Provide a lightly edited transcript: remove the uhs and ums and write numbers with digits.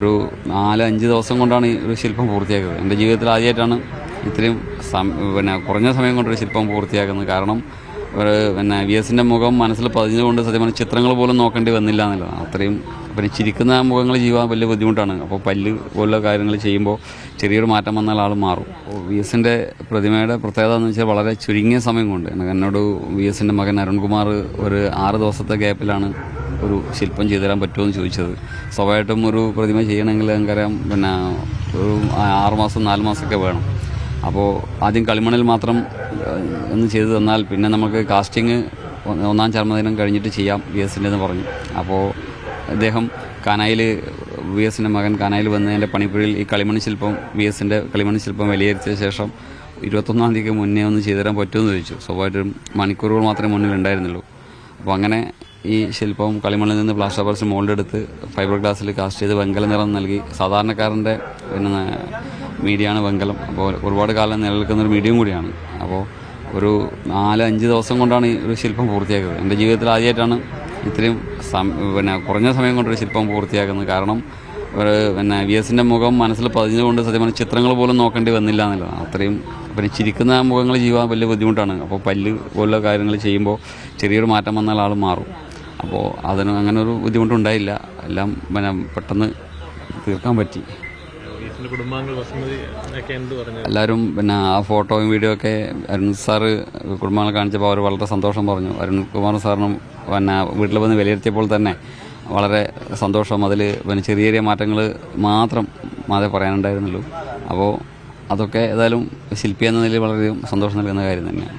ഒരു 4-5 ദിവസം കൊണ്ടാണ് ഈ ഒരു ശില്പം പൂർത്തിയാക്കിയത്. എൻ്റെ ജീവിതത്തിൽ ആദ്യമായിട്ടാണ് ഇത്രയും കുറഞ്ഞ സമയം കൊണ്ടൊരു ശില്പം പൂർത്തിയാക്കുന്നത്. കാരണം VS-ൻ്റെ മുഖം മനസ്സിൽ പതിഞ്ഞുകൊണ്ട് സത്യം പറഞ്ഞാൽ ചിത്രങ്ങൾ പോലും നോക്കേണ്ടി വന്നില്ല എന്നുള്ളതാണ്. അത്രയും ചിരിക്കുന്ന മുഖങ്ങൾ ചെയ്യാൻ വലിയ ബുദ്ധിമുട്ടാണ്. അപ്പോൾ പല്ല് പോലുള്ള കാര്യങ്ങൾ ചെയ്യുമ്പോൾ ചെറിയൊരു മാറ്റം വന്നാൽ ആൾ മാറും. VS-ൻ്റെ പ്രതിമയുടെ പ്രത്യേകത എന്ന് വെച്ചാൽ വളരെ ചുരുങ്ങിയ സമയം കൊണ്ട് എന്നോട് VS-ൻ്റെ മകൻ അരുൺകുമാർ ഒരു 6 ദിവസത്തെ ഗ്യാപ്പിലാണ് ഒരു ശില്പം ചെയ്തു തരാൻ പറ്റുമെന്ന് ചോദിച്ചത്. സ്വാഭാവികമായിട്ടും ഒരു പ്രതിമ ചെയ്യണമെങ്കിൽ നമുക്കറിയാം ഒരു 6 മാസം 4 മാസമൊക്കെ വേണം. അപ്പോൾ ആദ്യം കളിമണ്ണിൽ മാത്രം ഒന്ന് ചെയ്തു തന്നാൽ പിന്നെ നമുക്ക് കാസ്റ്റിംഗ് 1-ാം ചർമ്മദിനം കഴിഞ്ഞിട്ട് ചെയ്യാം VS-ൻ്റെ പറഞ്ഞു. അപ്പോൾ അദ്ദേഹം കാനായിൽ VS-ൻ്റെ മകൻ കാനായിൽ വന്ന് എൻ്റെ പണിപ്പുരയിൽ ഈ കളിമണ്ണ് ശില്പം VS-ൻ്റെ കളിമണ്ണ് ശില്പം വിലയിരുത്തിയ ശേഷം 21-ാം തീയതിക്ക് മുന്നേ ഒന്ന് ചെയ്തു തരാൻ പറ്റുമെന്ന് ചോദിച്ചു. സ്വാഭാവികമായിട്ടും മണിക്കൂറുകൾ മാത്രമേ മുന്നിൽ ഉണ്ടായിരുന്നുള്ളൂ. അപ്പോൾ അങ്ങനെ ഈ ശില്പം കളിമണ്ണിൽ നിന്ന് പ്ലാസ്റ്റർ ഓഫ് പാരീസ് മോൾഡ് എടുത്ത് ഫൈബർ ഗ്ലാസ്സിൽ കാസ്റ്റ് ചെയ്ത് വെങ്കല നിറം നൽകി. സാധാരണക്കാരൻ്റെ മീഡിയമാണ് വെങ്കലം. അപ്പോൾ ഒരുപാട് കാലം നിലനിൽക്കുന്നൊരു മീഡിയം കൂടിയാണ്. അപ്പോൾ ഒരു 4-5 ദിവസം കൊണ്ടാണ് ഈ ഒരു ശില്പം പൂർത്തിയാക്കിയത്. എൻ്റെ ജീവിതത്തിൽ ആദ്യമായിട്ടാണ് ഇത്രയും കുറഞ്ഞ സമയം കൊണ്ടൊരു ശില്പം പൂർത്തിയാക്കുന്നത്. കാരണം VS-ൻ്റെ മുഖം മനസ്സിൽ പതിഞ്ഞുകൊണ്ട് സത്യം പറഞ്ഞാൽ ചിത്രങ്ങൾ പോലും നോക്കേണ്ടി വന്നില്ല എന്നുള്ളതാണ്. അത്രയും ചിരിക്കുന്ന മുഖങ്ങൾ ചെയ്യാൻ വലിയ ബുദ്ധിമുട്ടാണ്. അപ്പോൾ പല്ല് പോലുള്ള കാര്യങ്ങൾ ചെയ്യുമ്പോൾ ചെറിയൊരു മാറ്റം വന്നാൽ ആൾ മാറും. അപ്പോൾ അങ്ങനെ ഒരു ബുദ്ധിമുട്ടുണ്ടായില്ല. എല്ലാം പെട്ടെന്ന് തീർക്കാൻ പറ്റി. എല്ലാവരും ആ ഫോട്ടോയും വീഡിയോ ഒക്കെ അരുൺ സാറ് കുടുംബങ്ങളെ കാണിച്ചപ്പോൾ അവർ വളരെ സന്തോഷം പറഞ്ഞു. അരുൺകുമാർ സാറിനും വീട്ടിൽ വന്ന് വിലയിരുത്തിയപ്പോൾ തന്നെ വളരെ സന്തോഷം. അതിൽ ചെറിയ ചെറിയ മാറ്റങ്ങൾ മാത്രം പറയാനുണ്ടായിരുന്നുള്ളൂ. അപ്പോൾ അതൊക്കെ ഏതായാലും ശില്പി എന്ന നിലയിൽ വളരെയധികം സന്തോഷം നൽകുന്ന കാര്യം തന്നെയാണ്.